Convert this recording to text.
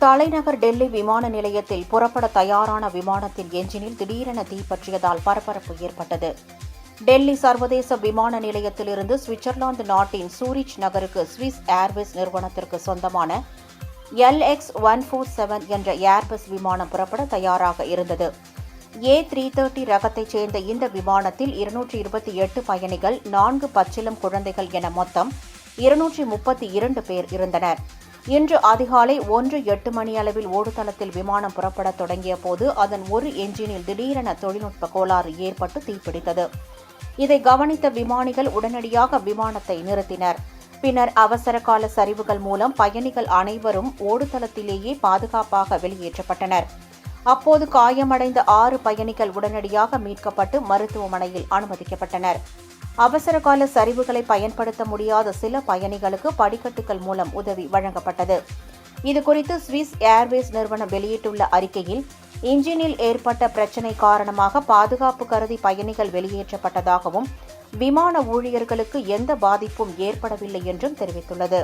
தலைநகர் டெல்லி விமான நிலையத்தில் புறப்பட தயாரான விமானத்தின் என்ஜினில் திடீரென தீப்பற்றியதால் பரபரப்பு ஏற்பட்டது. டெல்லி சர்வதேச விமான நிலையத்திலிருந்து சுவிட்சர்லாந்து நாட்டின் சூரிச் நகருக்கு சுவிஸ் ஏர்வேஸ் நிறுவனத்திற்கு சொந்தமான LX-147 என்ற ஏர்பஸ் விமானம் புறப்பட தயாராக இருந்தது. A330 ரகத்தைச் சேர்ந்த இந்த விமானத்தில் 228 பயணிகள், 4 பச்சிளம் குழந்தைகள் என மொத்தம் 232 பேர் இருந்தனர். இன்று அதிகாலை 1:08 மணியளவில் ஓடுதளத்தில் விமானம் புறப்படத் தொடங்கிய போது அதன் ஒரு என்ஜினில் திடீரென தொழில்நுட்ப கோளாறு ஏற்பட்டு தீப்பிடித்தது. இதை கவனித்த விமானிகள் உடனடியாக விமானத்தை நிறுத்தினர். பின்னர் அவசரகால சரிவுகள் மூலம் பயணிகள் அனைவரும் ஓடுதளத்திலேயே பாதுகாப்பாக வெளியேற்றப்பட்டனர். அப்போது காயமடைந்த 6 பயணிகள் உடனடியாக மீட்கப்பட்டு மருத்துவமனையில் அனுமதிக்கப்பட்டனர். அவசரகால சரிவுகளை பயன்படுத்த முடியாத சில பயணிகளுக்கு படிக்கட்டுகள் மூலம் உதவி வழங்கப்பட்டது. இதுகுறித்து சுவிஸ் ஏர்வேஸ் நிறுவனம் வெளியிட்டுள்ள அறிக்கையில், இன்ஜினில் ஏற்பட்ட பிரச்சினை காரணமாக பாதுகாப்பு கருதி பயணிகள் வெளியேற்றப்பட்டதாகவும், விமான ஊழியர்களுக்கு எந்த பாதிப்பும் ஏற்படவில்லை என்றும் தெரிவித்துள்ளது.